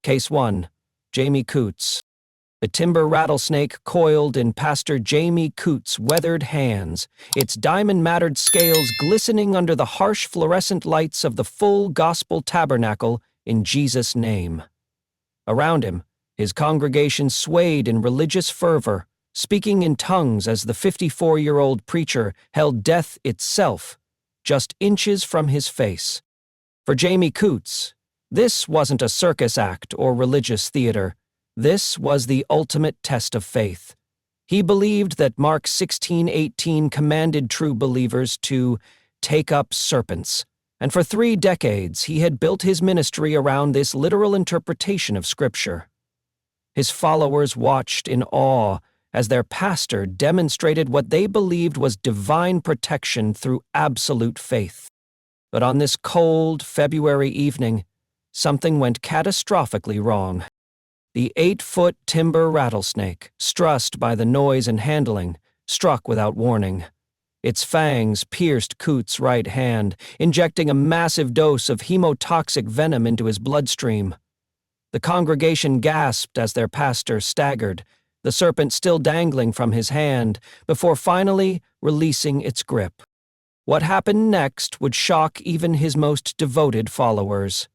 Case 1. Jamie Coots. The timber rattlesnake coiled in Pastor Jamie Coots' weathered hands, its diamond-mattered scales glistening under the harsh fluorescent lights of the full gospel tabernacle in Jesus' name. Around him, his congregation swayed in religious fervor, speaking in tongues as the 54-year-old preacher held death itself just inches from his face. For Jamie Coots, this wasn't a circus act or religious theater. This was the ultimate test of faith. He believed that Mark 16:18 commanded true believers to take up serpents, and for 3 decades he had built his ministry around this literal interpretation of Scripture. His followers watched in awe as their pastor demonstrated what they believed was divine protection through absolute faith. But on this cold February evening, something went catastrophically wrong. The 8-foot timber rattlesnake, stressed by the noise and handling, struck without warning. Its fangs pierced Coots' right hand, injecting a massive dose of hemotoxic venom into his bloodstream. The congregation gasped as their pastor staggered, the serpent still dangling from his hand, before finally releasing its grip. What happened next would shock even his most devoted followers.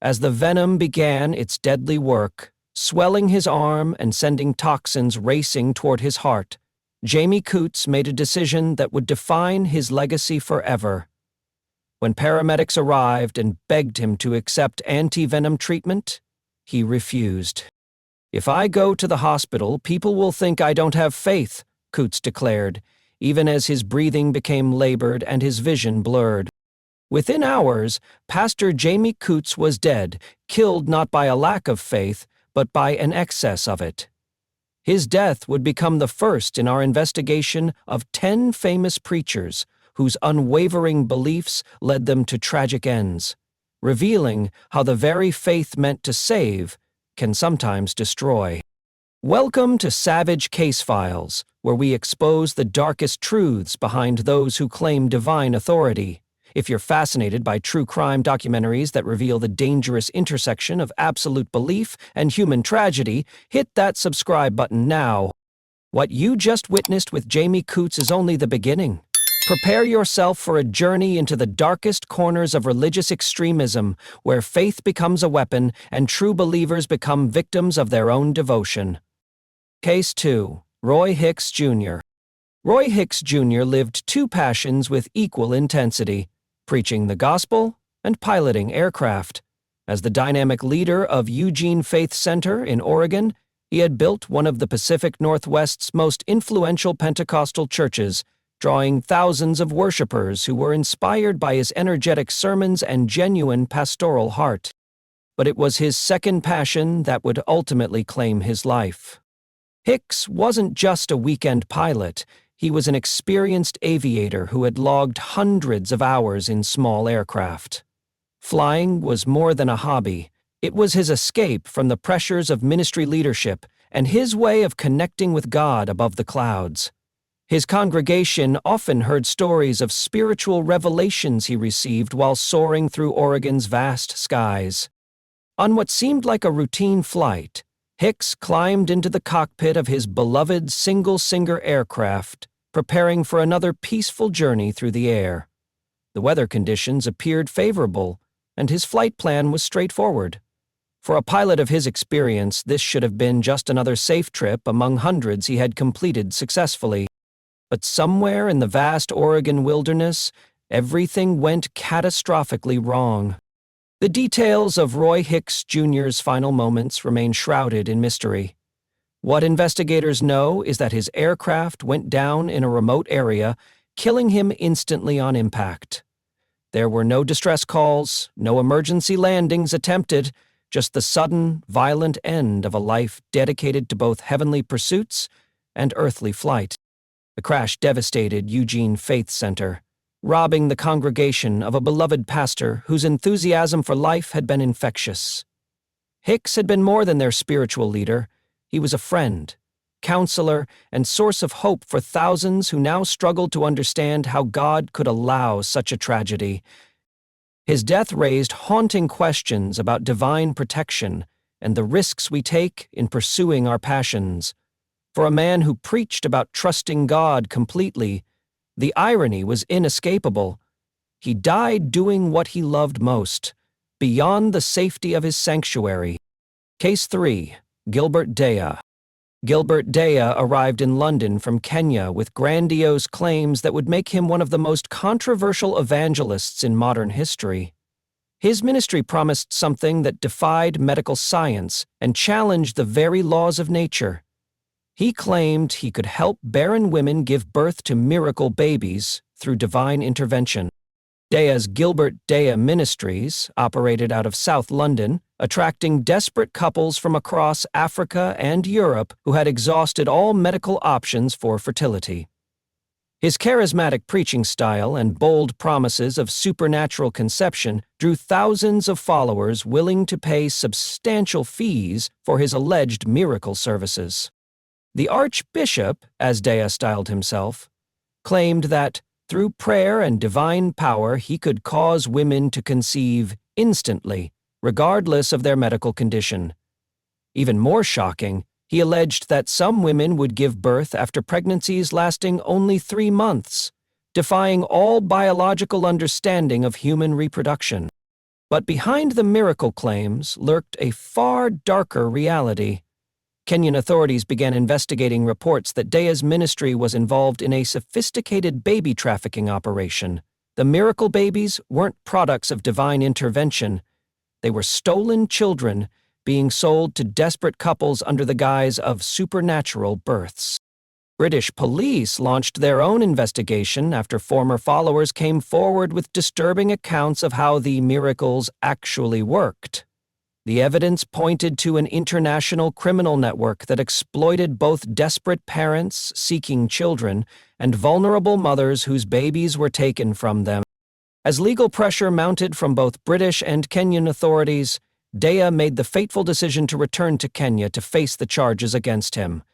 As the venom began its deadly work, swelling his arm and sending toxins racing toward his heart, Jamie Coots made a decision that would define his legacy forever. When paramedics arrived and begged him to accept anti-venom treatment, he refused. "If I go to the hospital, people will think I don't have faith," Coots declared, even as his breathing became labored and his vision blurred. Within hours, Pastor Jamie Coots was dead, killed not by a lack of faith, but by an excess of it. His death would become the first in our investigation of 10 famous preachers whose unwavering beliefs led them to tragic ends, revealing how the very faith meant to save can sometimes destroy. Welcome to Savage Case Files, where we expose the darkest truths behind those who claim divine authority. If you're fascinated by true crime documentaries that reveal the dangerous intersection of absolute belief and human tragedy, hit that subscribe button now. What you just witnessed with Jamie Coots is only the beginning. Prepare yourself for a journey into the darkest corners of religious extremism, where faith becomes a weapon and true believers become victims of their own devotion. Case 2. Roy Hicks Jr. Roy Hicks Jr. lived 2 passions with equal intensity: preaching the gospel and piloting aircraft. As the dynamic leader of Eugene Faith Center in Oregon, he had built one of the Pacific Northwest's most influential Pentecostal churches, drawing thousands of worshipers who were inspired by his energetic sermons and genuine pastoral heart. But it was his second passion that would ultimately claim his life. Hicks wasn't just a weekend pilot. He was an experienced aviator who had logged hundreds of hours in small aircraft. Flying was more than a hobby. It was his escape from the pressures of ministry leadership and his way of connecting with God above the clouds. His congregation often heard stories of spiritual revelations he received while soaring through Oregon's vast skies. On what seemed like a routine flight, Hicks climbed into the cockpit of his beloved single-singer aircraft, preparing for another peaceful journey through the air. The weather conditions appeared favorable, and his flight plan was straightforward. For a pilot of his experience, this should have been just another safe trip among hundreds he had completed successfully. But somewhere in the vast Oregon wilderness, everything went catastrophically wrong. The details of Roy Hicks Jr.'s final moments remain shrouded in mystery. What investigators know is that his aircraft went down in a remote area, killing him instantly on impact. There were no distress calls, no emergency landings attempted, just the sudden, violent end of a life dedicated to both heavenly pursuits and earthly flight. The crash devastated Eugene Faith Center, robbing the congregation of a beloved pastor whose enthusiasm for life had been infectious. Hicks had been more than their spiritual leader. He was a friend, counselor, and source of hope for thousands who now struggled to understand how God could allow such a tragedy. His death raised haunting questions about divine protection and the risks we take in pursuing our passions. For a man who preached about trusting God completely, the irony was inescapable. He died doing what he loved most, beyond the safety of his sanctuary. Case 3. Gilbert Deya. Gilbert Deya arrived in London from Kenya with grandiose claims that would make him one of the most controversial evangelists in modern history. His ministry promised something that defied medical science and challenged the very laws of nature. He claimed he could help barren women give birth to miracle babies through divine intervention. Deya's Gilbert Deya Ministries operated out of South London, attracting desperate couples from across Africa and Europe who had exhausted all medical options for fertility. His charismatic preaching style and bold promises of supernatural conception drew thousands of followers willing to pay substantial fees for his alleged miracle services. The Archbishop, as Deya styled himself, claimed that, through prayer and divine power, he could cause women to conceive instantly, regardless of their medical condition. Even more shocking, he alleged that some women would give birth after pregnancies lasting only 3 months, defying all biological understanding of human reproduction. But behind the miracle claims lurked a far darker reality. Kenyan authorities began investigating reports that Deya's ministry was involved in a sophisticated baby trafficking operation. The miracle babies weren't products of divine intervention. They were stolen children being sold to desperate couples under the guise of supernatural births. British police launched their own investigation after former followers came forward with disturbing accounts of how the miracles actually worked. The evidence pointed to an international criminal network that exploited both desperate parents seeking children and vulnerable mothers whose babies were taken from them. As legal pressure mounted from both British and Kenyan authorities, Deya made the fateful decision to return to Kenya to face the charges against him.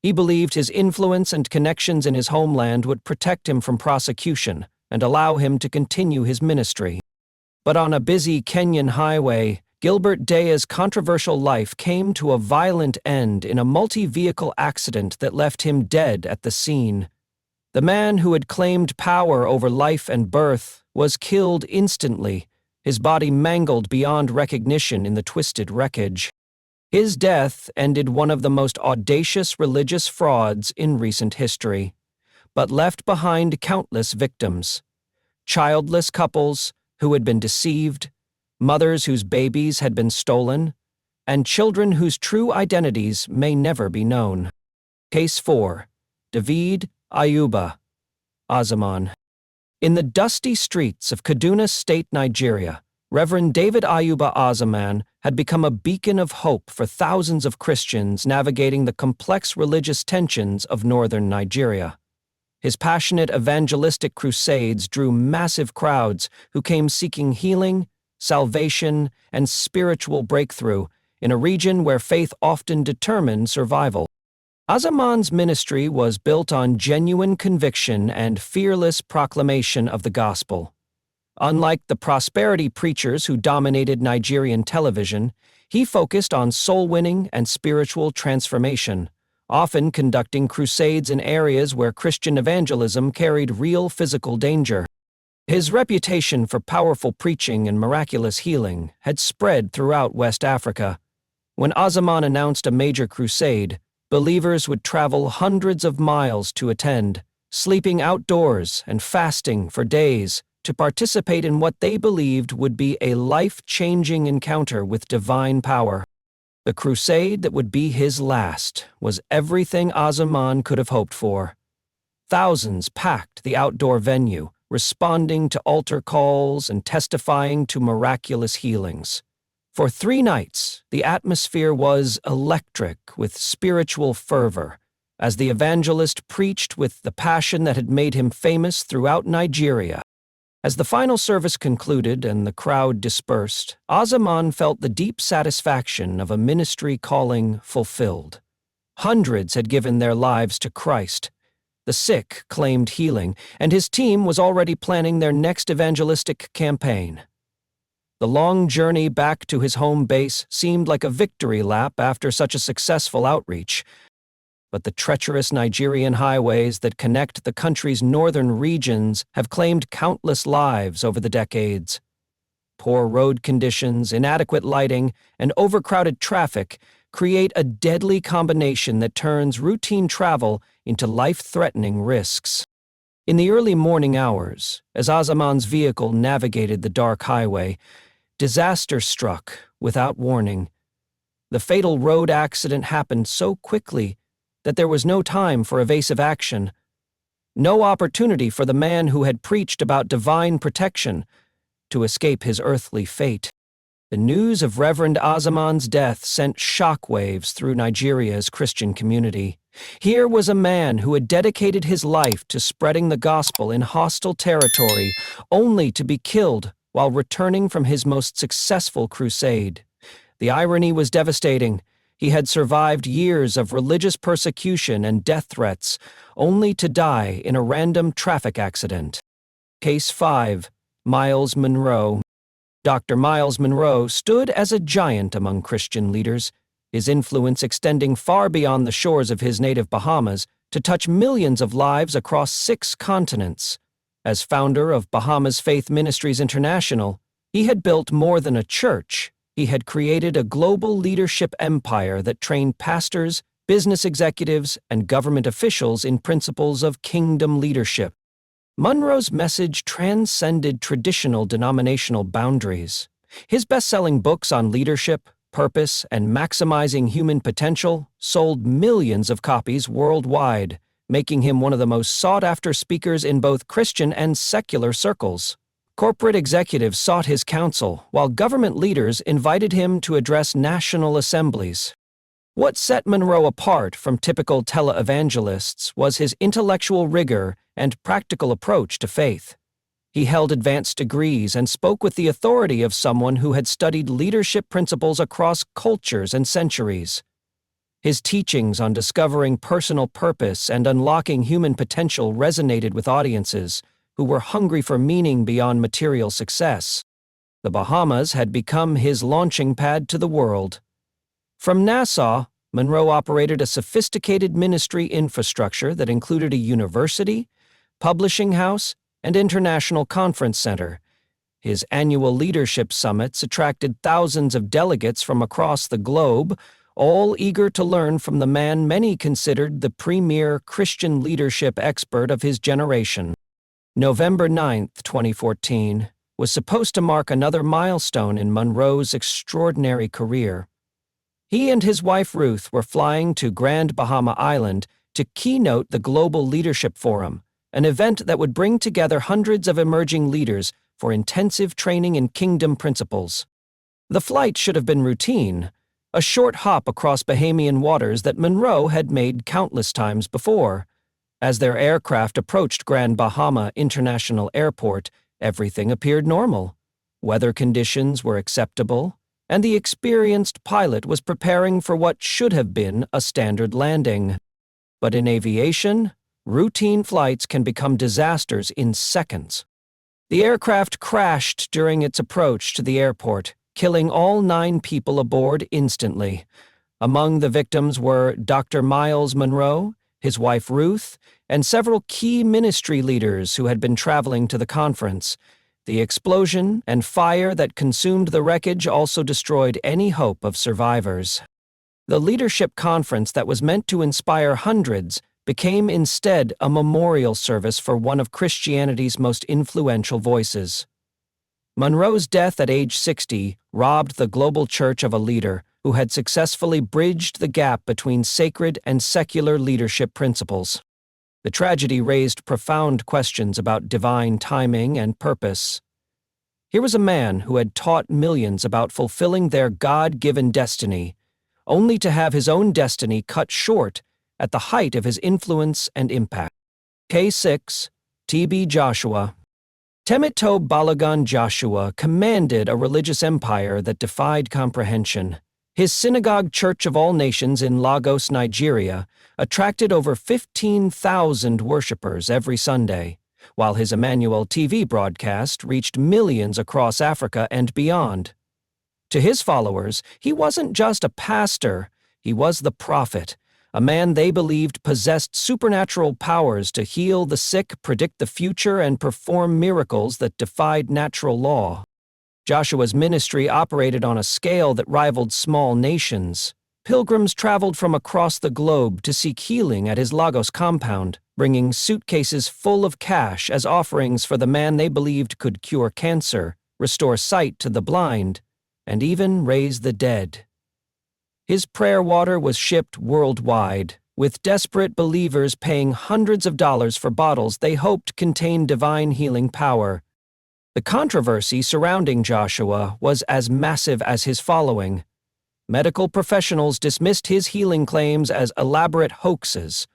He believed his influence and connections in his homeland would protect him from prosecution and allow him to continue his ministry. But on a busy Kenyan highway, Gilbert Deya's controversial life came to a violent end in a multi-vehicle accident that left him dead at the scene. The man who had claimed power over life and birth was killed instantly, his body mangled beyond recognition in the twisted wreckage. His death ended one of the most audacious religious frauds in recent history, but left behind countless victims. Childless couples who had been deceived, mothers whose babies had been stolen, and children whose true identities may never be known. Case 4. David Aayuba, Azaman. In the dusty streets of Kaduna State, Nigeria, Reverend David Aayuba Azaman had become a beacon of hope for thousands of Christians navigating the complex religious tensions of northern Nigeria. His passionate evangelistic crusades drew massive crowds who came seeking healing, salvation, and spiritual breakthrough in a region where faith often determined survival. Azaman's ministry was built on genuine conviction and fearless proclamation of the gospel. Unlike the prosperity preachers who dominated Nigerian television, he focused on soul-winning and spiritual transformation, often conducting crusades in areas where Christian evangelism carried real physical danger. His reputation for powerful preaching and miraculous healing had spread throughout West Africa. When Azaman announced a major crusade, believers would travel hundreds of miles to attend, sleeping outdoors and fasting for days to participate in what they believed would be a life-changing encounter with divine power. The crusade that would be his last was everything Azaman could have hoped for. Thousands packed the outdoor venue, responding to altar calls and testifying to miraculous healings. For 3 nights, the atmosphere was electric with spiritual fervor, as the evangelist preached with the passion that had made him famous throughout Nigeria. As the final service concluded and the crowd dispersed, Azaman felt the deep satisfaction of a ministry calling fulfilled. Hundreds had given their lives to Christ. The sick claimed healing, and his team was already planning their next evangelistic campaign. The long journey back to his home base seemed like a victory lap after such a successful outreach. But the treacherous Nigerian highways that connect the country's northern regions have claimed countless lives over the decades. Poor road conditions, inadequate lighting, and overcrowded traffic create a deadly combination that turns routine travel into life-threatening risks. In the early morning hours, as Azaman's vehicle navigated the dark highway, disaster struck without warning. The fatal road accident happened so quickly that there was no time for evasive action. No opportunity for the man who had preached about divine protection to escape his earthly fate. The news of Reverend Azaman's death sent shockwaves through Nigeria's Christian community. Here was a man who had dedicated his life to spreading the gospel in hostile territory, only to be killed while returning from his most successful crusade. The irony was devastating. He had survived years of religious persecution and death threats, only to die in a random traffic accident. Case 5. Myles Munroe. Dr. Myles Munroe stood as a giant among Christian leaders, his influence extending far beyond the shores of his native Bahamas to touch millions of lives across 6 continents. As founder of Bahamas Faith Ministries International, he had built more than a church. He had created a global leadership empire that trained pastors, business executives, and government officials in principles of kingdom leadership. Munroe's message transcended traditional denominational boundaries. His best-selling books on leadership, purpose, and maximizing human potential sold millions of copies worldwide, making him one of the most sought-after speakers in both Christian and secular circles. Corporate executives sought his counsel, while government leaders invited him to address national assemblies. What set Munroe apart from typical televangelists was his intellectual rigor and practical approach to faith. He held advanced degrees and spoke with the authority of someone who had studied leadership principles across cultures and centuries. His teachings on discovering personal purpose and unlocking human potential resonated with audiences who were hungry for meaning beyond material success. The Bahamas had become his launching pad to the world. From Nassau, Munroe operated a sophisticated ministry infrastructure that included a university, publishing house, and international conference center. His annual leadership summits attracted thousands of delegates from across the globe, all eager to learn from the man many considered the premier Christian leadership expert of his generation. November 9, 2014, was supposed to mark another milestone in Munroe's extraordinary career. He and his wife Ruth were flying to Grand Bahama Island to keynote the Global Leadership Forum, an event that would bring together hundreds of emerging leaders for intensive training in kingdom principles. The flight should have been routine, a short hop across Bahamian waters that Munroe had made countless times before. As their aircraft approached Grand Bahama International Airport, everything appeared normal. Weather conditions were acceptable, and the experienced pilot was preparing for what should have been a standard landing. But in aviation, routine flights can become disasters in seconds. The aircraft crashed during its approach to the airport, killing all 9 people aboard instantly. Among the victims were Dr. Myles Munroe, his wife Ruth, and several key ministry leaders who had been traveling to the conference. The explosion and fire that consumed the wreckage also destroyed any hope of survivors. The leadership conference that was meant to inspire hundreds became instead a memorial service for one of Christianity's most influential voices. Munroe's death at age 60 robbed the global church of a leader who had successfully bridged the gap between sacred and secular leadership principles. The tragedy raised profound questions about divine timing and purpose. Here was a man who had taught millions about fulfilling their God-given destiny, only to have his own destiny cut short at the height of his influence and impact. K6, T.B. Joshua. Temito Balagan Joshua commanded a religious empire that defied comprehension. His synagogue Church of All Nations in Lagos, Nigeria, attracted over 15,000 worshippers every Sunday. while his Emmanuel TV broadcast reached millions across Africa and beyond. To his followers, he wasn't just a pastor, he was the prophet, a man they believed possessed supernatural powers to heal the sick, predict the future, and perform miracles that defied natural law. Joshua's ministry operated on a scale that rivaled small nations. Pilgrims traveled from across the globe to seek healing at his Lagos compound, bringing suitcases full of cash as offerings for the man they believed could cure cancer, restore sight to the blind, and even raise the dead. His prayer water was shipped worldwide, with desperate believers paying hundreds of dollars for bottles they hoped contained divine healing power. The controversy surrounding Joshua was as massive as his following. Medical professionals dismissed his healing claims as elaborate hoaxes,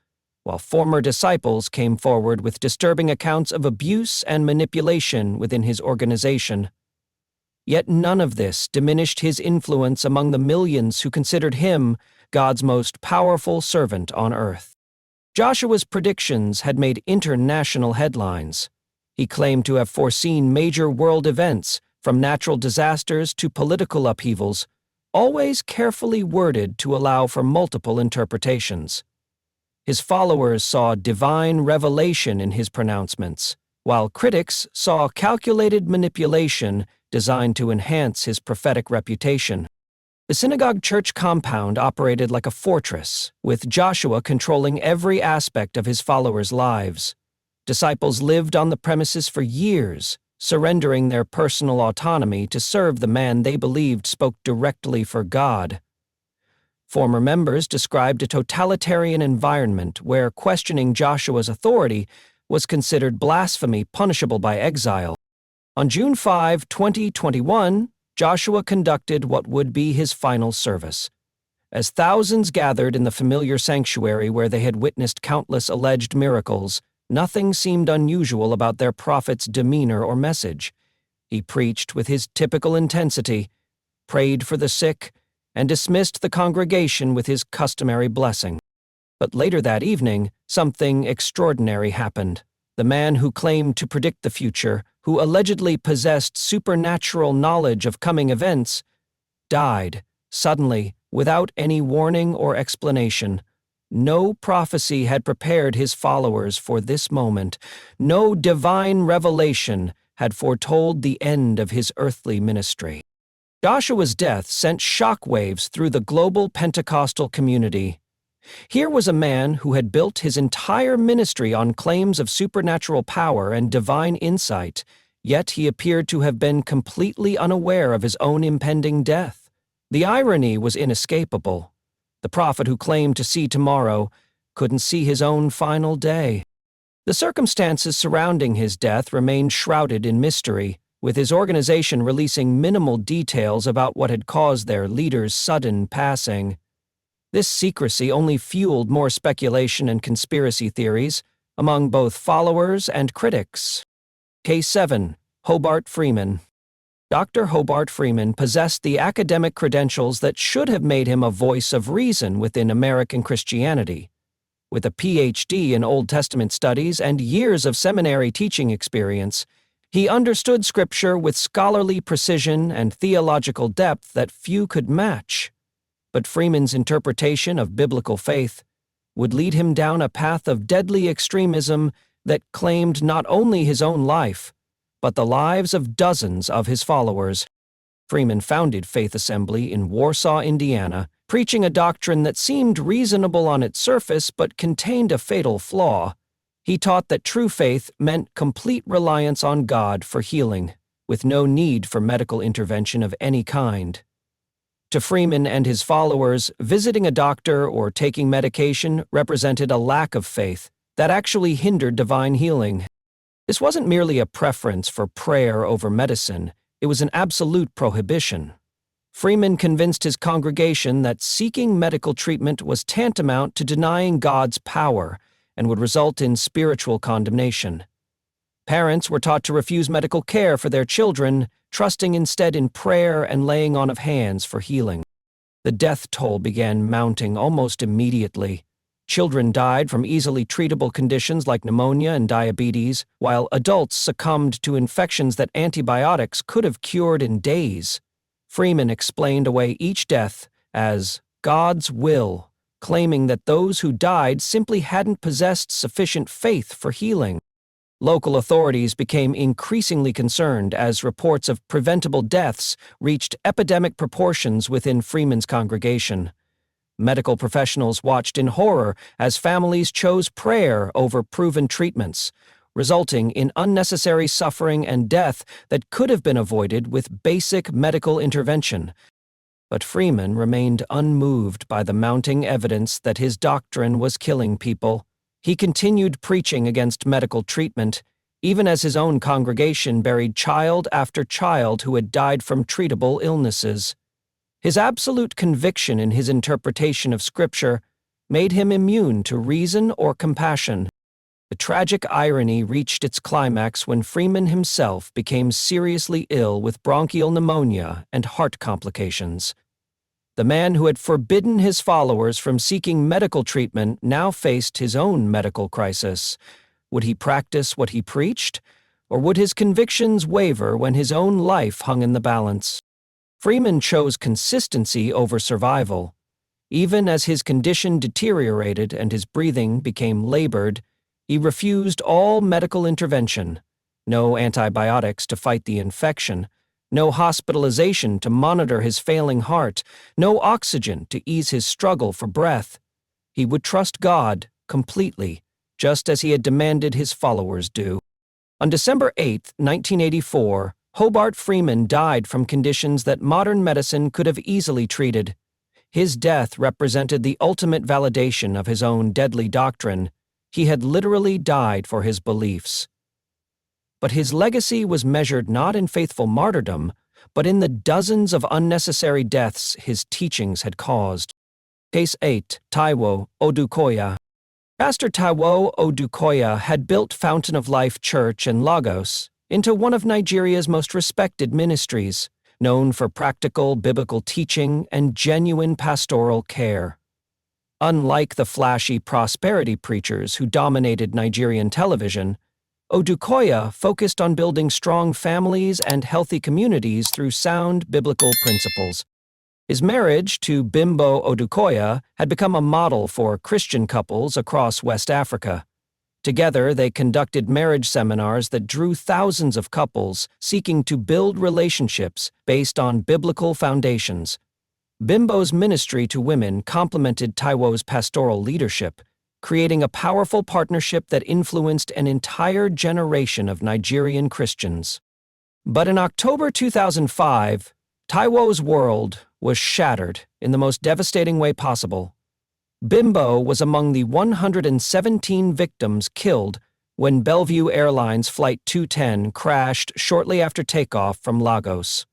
while former disciples came forward with disturbing accounts of abuse and manipulation within his organization. Yet none of this diminished his influence among the millions who considered him God's most powerful servant on earth. Joshua's predictions had made international headlines. He claimed to have foreseen major world events, from natural disasters to political upheavals, always carefully worded to allow for multiple interpretations. His followers saw divine revelation in his pronouncements, while critics saw calculated manipulation designed to enhance his prophetic reputation. The synagogue church compound operated like a fortress, with Joshua controlling every aspect of his followers' lives. Disciples lived on the premises for years, surrendering their personal autonomy to serve the man they believed spoke directly for God. Former members described a totalitarian environment where questioning Joshua's authority was considered blasphemy punishable by exile. On June 5, 2021, Joshua conducted what would be his final service. As thousands gathered in the familiar sanctuary where they had witnessed countless alleged miracles, nothing seemed unusual about their prophet's demeanor or message. He preached with his typical intensity, prayed for the sick, and dismissed the congregation with his customary blessing. But later that evening, something extraordinary happened. The man who claimed to predict the future, who allegedly possessed supernatural knowledge of coming events, died, suddenly, without any warning or explanation. No prophecy had prepared his followers for this moment. No divine revelation had foretold the end of his earthly ministry. Joshua's death sent shockwaves through the global Pentecostal community. Here was a man who had built his entire ministry on claims of supernatural power and divine insight, yet he appeared to have been completely unaware of his own impending death. The irony was inescapable. The prophet who claimed to see tomorrow couldn't see his own final day. The circumstances surrounding his death remained shrouded in mystery, with his organization releasing minimal details about what had caused their leader's sudden passing. This secrecy only fueled more speculation and conspiracy theories among both followers and critics. Case 7. Hobart Freeman. Dr. Hobart Freeman possessed the academic credentials that should have made him a voice of reason within American Christianity. With a Ph.D. in Old Testament studies and years of seminary teaching experience, he understood Scripture with scholarly precision and theological depth that few could match. But Freeman's interpretation of biblical faith would lead him down a path of deadly extremism that claimed not only his own life, but the lives of dozens of his followers. Freeman founded Faith Assembly in Warsaw, Indiana, preaching a doctrine that seemed reasonable on its surface but contained a fatal flaw. He taught that true faith meant complete reliance on God for healing, with no need for medical intervention of any kind. To Freeman and his followers, visiting a doctor or taking medication represented a lack of faith that actually hindered divine healing. This wasn't merely a preference for prayer over medicine, it was an absolute prohibition. Freeman convinced his congregation that seeking medical treatment was tantamount to denying God's power and would result in spiritual condemnation. Parents were taught to refuse medical care for their children, trusting instead in prayer and laying on of hands for healing. The death toll began mounting almost immediately. Children died from easily treatable conditions like pneumonia and diabetes, while adults succumbed to infections that antibiotics could have cured in days. Freeman explained away each death as God's will, claiming that those who died simply hadn't possessed sufficient faith for healing. Local authorities became increasingly concerned as reports of preventable deaths reached epidemic proportions within Freeman's congregation. Medical professionals watched in horror as families chose prayer over proven treatments, resulting in unnecessary suffering and death that could have been avoided with basic medical intervention. But Freeman remained unmoved by the mounting evidence that his doctrine was killing people. He continued preaching against medical treatment, even as his own congregation buried child after child who had died from treatable illnesses. His absolute conviction in his interpretation of Scripture made him immune to reason or compassion. The tragic irony reached its climax when Freeman himself became seriously ill with bronchial pneumonia and heart complications. The man who had forbidden his followers from seeking medical treatment now faced his own medical crisis. Would he practice what he preached, or would his convictions waver when his own life hung in the balance? Freeman chose consistency over survival. Even as his condition deteriorated and his breathing became labored, he refused all medical intervention. No antibiotics to fight the infection, no hospitalization to monitor his failing heart, no oxygen to ease his struggle for breath. He would trust God completely, just as he had demanded his followers do. On December 8, 1984, Hobart Freeman died from conditions that modern medicine could have easily treated. His death represented the ultimate validation of his own deadly doctrine. He had literally died for his beliefs. But his legacy was measured not in faithful martyrdom, but in the dozens of unnecessary deaths his teachings had caused. Case 8. Taiwo Odukoya. Pastor Taiwo Odukoya had built Fountain of Life Church in Lagos into one of Nigeria's most respected ministries, known for practical biblical teaching and genuine pastoral care. Unlike the flashy prosperity preachers who dominated Nigerian television, Odukoya focused on building strong families and healthy communities through sound biblical principles. His marriage to Bimbo Odukoya had become a model for Christian couples across West Africa. Together, they conducted marriage seminars that drew thousands of couples seeking to build relationships based on biblical foundations. Bimbo's ministry to women complemented Taiwo's pastoral leadership, creating a powerful partnership that influenced an entire generation of Nigerian Christians. But in October 2005, Taiwo's world was shattered in the most devastating way possible. Bimbo was among the 117 victims killed when Bellevue Airlines Flight 210 crashed shortly after takeoff from Lagos.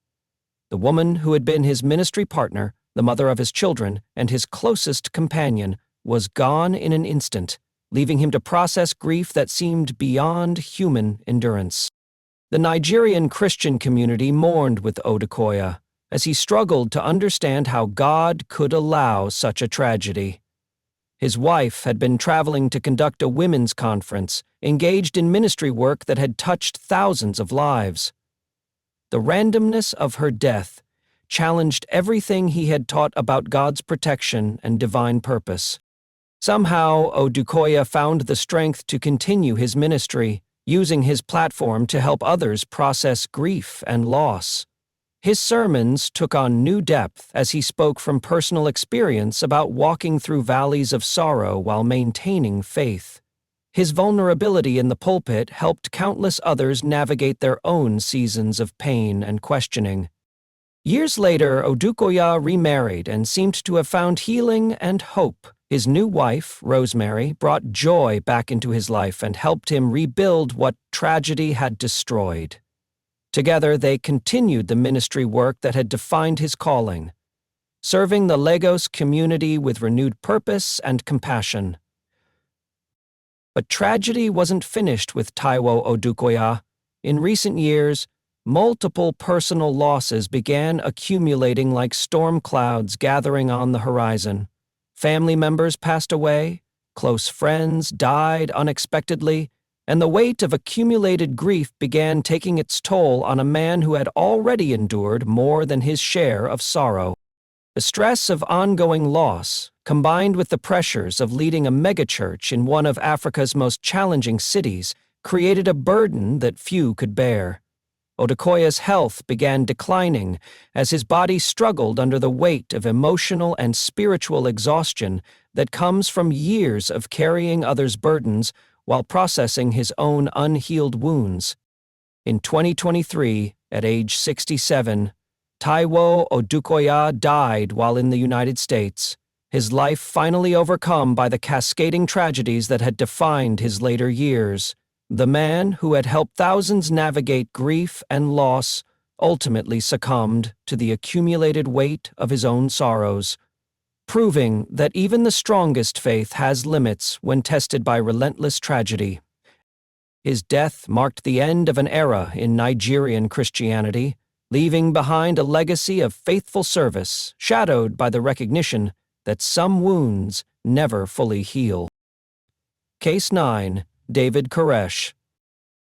The woman who had been his ministry partner, the mother of his children, and his closest companion, was gone in an instant, leaving him to process grief that seemed beyond human endurance. The Nigerian Christian community mourned with Odukoya, as he struggled to understand how God could allow such a tragedy. His wife had been traveling to conduct a women's conference, engaged in ministry work that had touched thousands of lives. The randomness of her death challenged everything he had taught about God's protection and divine purpose. Somehow, Odukoya found the strength to continue his ministry, using his platform to help others process grief and loss. His sermons took on new depth as he spoke from personal experience about walking through valleys of sorrow while maintaining faith. His vulnerability in the pulpit helped countless others navigate their own seasons of pain and questioning. Years later, Odukoya remarried and seemed to have found healing and hope. His new wife, Rosemary, brought joy back into his life and helped him rebuild what tragedy had destroyed. Together, they continued the ministry work that had defined his calling, serving the Lagos community with renewed purpose and compassion. But tragedy wasn't finished with Taiwo Odukoya. In recent years, multiple personal losses began accumulating like storm clouds gathering on the horizon. Family members passed away, Close friends died unexpectedly, and the weight of accumulated grief began taking its toll on a man who had already endured more than his share of sorrow. The stress of ongoing loss, combined with the pressures of leading a megachurch in one of Africa's most challenging cities, created a burden that few could bear. Odukoya's health began declining as his body struggled under the weight of emotional and spiritual exhaustion that comes from years of carrying others' burdens while processing his own unhealed wounds. In 2023, at age 67, Taiwo Odukoya died while in the United States, his life finally overcome by the cascading tragedies that had defined his later years. The man who had helped thousands navigate grief and loss ultimately succumbed to the accumulated weight of his own sorrows, proving that even the strongest faith has limits when tested by relentless tragedy. His death marked the end of an era in Nigerian Christianity, leaving behind a legacy of faithful service shadowed by the recognition that some wounds never fully heal. Case 9. David Koresh.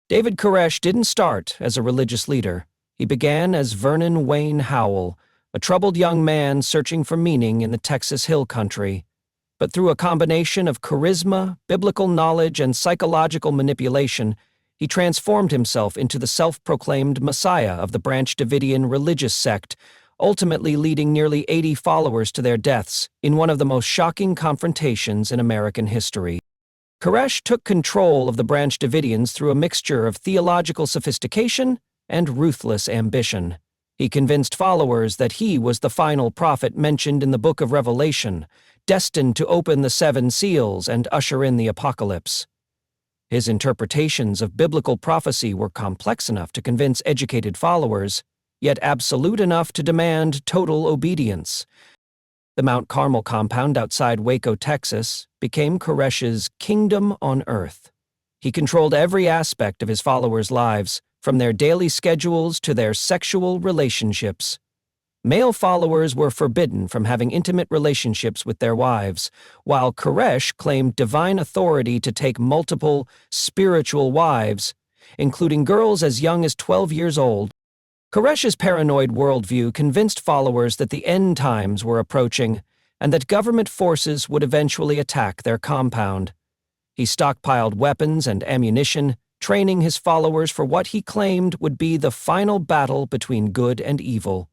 David Koresh didn't start as a religious leader. He began as Vernon Wayne Howell, a troubled young man searching for meaning in the Texas Hill Country. But through a combination of charisma, biblical knowledge, and psychological manipulation, he transformed himself into the self-proclaimed Messiah of the Branch Davidian religious sect, ultimately leading nearly 80 followers to their deaths in one of the most shocking confrontations in American history. Koresh took control of the Branch Davidians through a mixture of theological sophistication and ruthless ambition. He convinced followers that he was the final prophet mentioned in the book of Revelation, destined to open the 7 seals and usher in the apocalypse. His interpretations of biblical prophecy were complex enough to convince educated followers, yet absolute enough to demand total obedience. The Mount Carmel compound outside Waco, Texas, became Koresh's kingdom on earth. He controlled every aspect of his followers' lives, from their daily schedules to their sexual relationships. Male followers were forbidden from having intimate relationships with their wives, while Koresh claimed divine authority to take multiple spiritual wives, including girls as young as 12 years old. Koresh's paranoid worldview convinced followers that the end times were approaching and that government forces would eventually attack their compound. He stockpiled weapons and ammunition, training his followers for what he claimed would be the final battle between good and evil.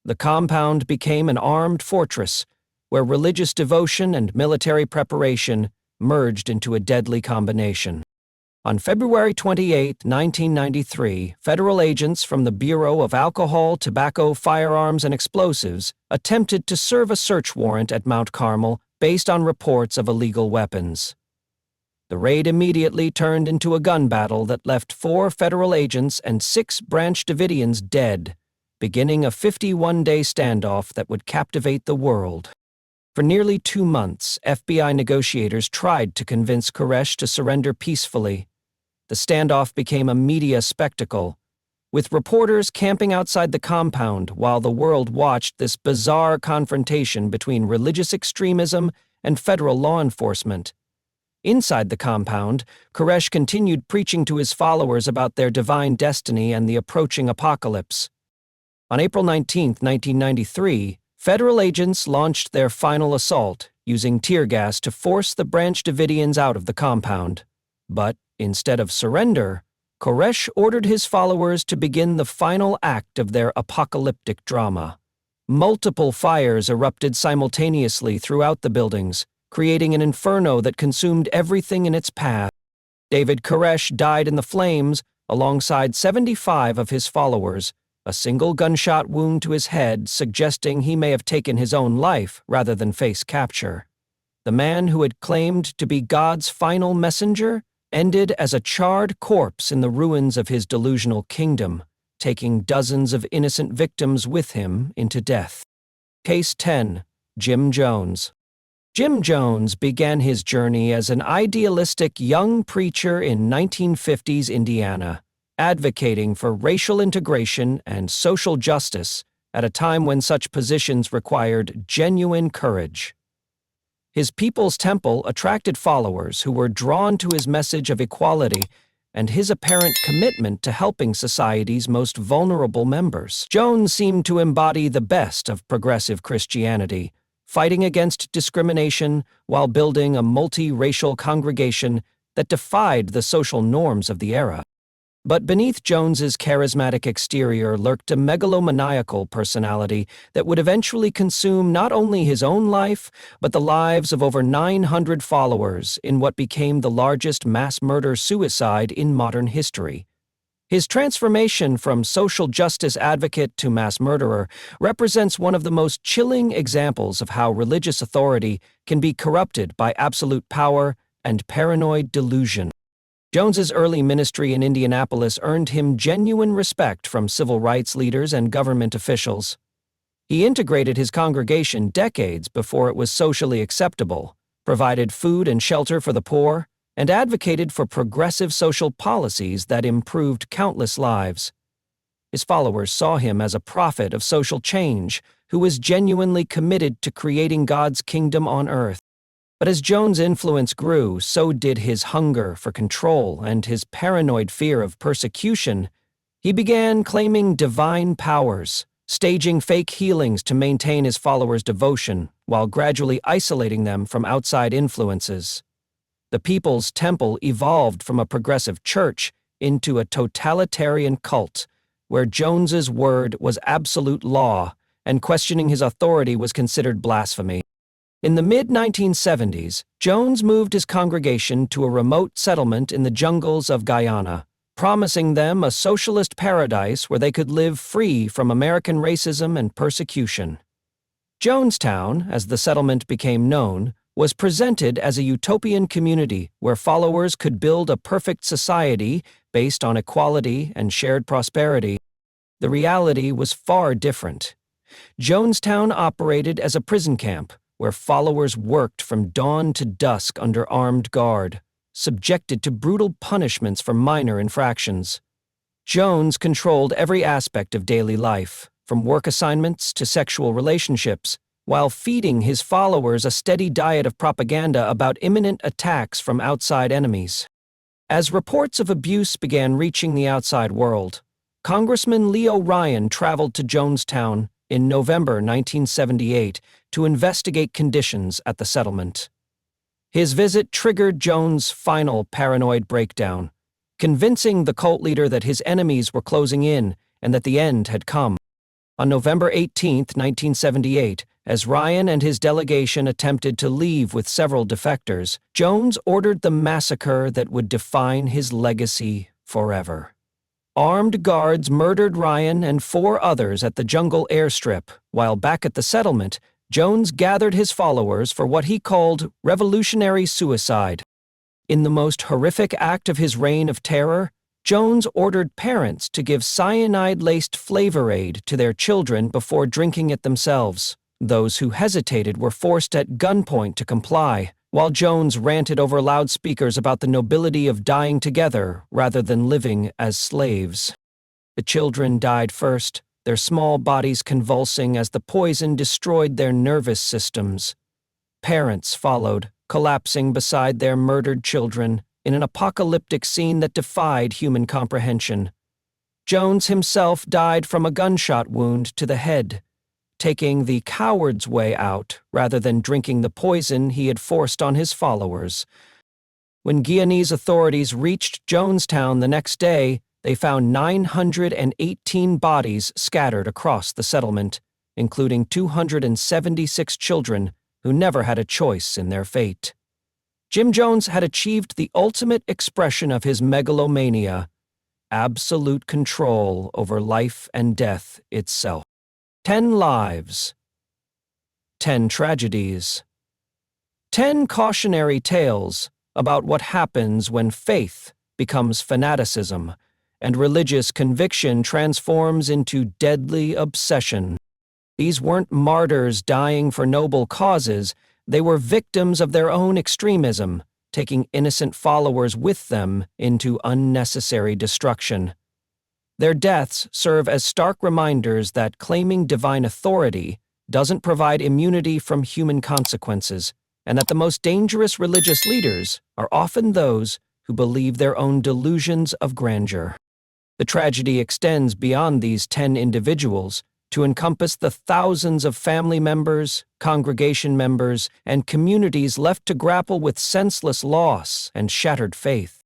The compound became an armed fortress where religious devotion and military preparation merged into a deadly combination. On February 28, 1993, federal agents from the Bureau of Alcohol, Tobacco, Firearms, and Explosives attempted to serve a search warrant at Mount Carmel based on reports of illegal weapons. The raid immediately turned into a gun battle that left 4 federal agents and 6 Branch Davidians dead, beginning a 51-day standoff that would captivate the world. For nearly 2 months, FBI negotiators tried to convince Koresh to surrender peacefully. The standoff became a media spectacle, with reporters camping outside the compound while the world watched this bizarre confrontation between religious extremism and federal law enforcement. Inside the compound, Koresh continued preaching to his followers about their divine destiny and the approaching apocalypse. On April 19, 1993, federal agents launched their final assault, using tear gas to force the Branch Davidians out of the compound. But, instead of surrender, Koresh ordered his followers to begin the final act of their apocalyptic drama. Multiple fires erupted simultaneously throughout the buildings, creating an inferno that consumed everything in its path. David Koresh died in the flames alongside 75 of his followers, a single gunshot wound to his head suggesting he may have taken his own life rather than face capture. The man who had claimed to be God's final messenger ended as a charred corpse in the ruins of his delusional kingdom, taking dozens of innocent victims with him into death. Case 10. Jim Jones. Jim Jones began his journey as an idealistic young preacher in 1950s Indiana, advocating for racial integration and social justice at a time when such positions required genuine courage. His people's temple attracted followers who were drawn to his message of equality and his apparent commitment to helping society's most vulnerable members. Jones seemed to embody the best of progressive Christianity, fighting against discrimination while building a multi-racial congregation that defied the social norms of the era. But beneath Jones's charismatic exterior lurked a megalomaniacal personality that would eventually consume not only his own life, but the lives of over 900 followers in what became the largest mass murder-suicide in modern history. His transformation from social justice advocate to mass murderer represents one of the most chilling examples of how religious authority can be corrupted by absolute power and paranoid delusion. Jones's early ministry in Indianapolis earned him genuine respect from civil rights leaders and government officials. He integrated his congregation decades before it was socially acceptable, provided food and shelter for the poor, and advocated for progressive social policies that improved countless lives. His followers saw him as a prophet of social change who was genuinely committed to creating God's kingdom on earth. But as Jones' influence grew, so did his hunger for control and his paranoid fear of persecution. He began claiming divine powers, staging fake healings to maintain his followers' devotion, while gradually isolating them from outside influences. The People's Temple evolved from a progressive church into a totalitarian cult, where Jones's word was absolute law, and questioning his authority was considered blasphemy. In the mid-1970s, Jones moved his congregation to a remote settlement in the jungles of Guyana, promising them a socialist paradise where they could live free from American racism and persecution. Jonestown, as the settlement became known, was presented as a utopian community where followers could build a perfect society based on equality and shared prosperity. The reality was far different. Jonestown operated as a prison camp, where followers worked from dawn to dusk under armed guard, subjected to brutal punishments for minor infractions. Jones controlled every aspect of daily life, from work assignments to sexual relationships, while feeding his followers a steady diet of propaganda about imminent attacks from outside enemies. As reports of abuse began reaching the outside world, Congressman Leo Ryan traveled to Jonestown in November 1978 to investigate conditions at the settlement. His visit triggered Jones' final paranoid breakdown, convincing the cult leader that his enemies were closing in and that the end had come. On November 18, 1978, as Ryan and his delegation attempted to leave with several defectors, Jones ordered the massacre that would define his legacy forever. Armed guards murdered Ryan and 4 others at the jungle airstrip, while back at the settlement, Jones gathered his followers for what he called revolutionary suicide. In the most horrific act of his reign of terror, Jones ordered parents to give cyanide-laced flavor aid to their children before drinking it themselves. Those who hesitated were forced at gunpoint to comply, while Jones ranted over loudspeakers about the nobility of dying together rather than living as slaves. The children died first, their small bodies convulsing as the poison destroyed their nervous systems. Parents followed, collapsing beside their murdered children in an apocalyptic scene that defied human comprehension. Jones himself died from a gunshot wound to the head, taking the coward's way out rather than drinking the poison he had forced on his followers. When Guyanese authorities reached Jonestown the next day, they found 918 bodies scattered across the settlement, including 276 children who never had a choice in their fate. Jim Jones had achieved the ultimate expression of his megalomania: absolute control over life and death itself. 10 lives, 10 tragedies, 10 cautionary tales about what happens when faith becomes fanaticism and religious conviction transforms into deadly obsession. These weren't martyrs dying for noble causes, they were victims of their own extremism, taking innocent followers with them into unnecessary destruction. Their deaths serve as stark reminders that claiming divine authority doesn't provide immunity from human consequences, and that the most dangerous religious leaders are often those who believe their own delusions of grandeur. The tragedy extends beyond these 10 individuals to encompass the thousands of family members, congregation members, and communities left to grapple with senseless loss and shattered faith.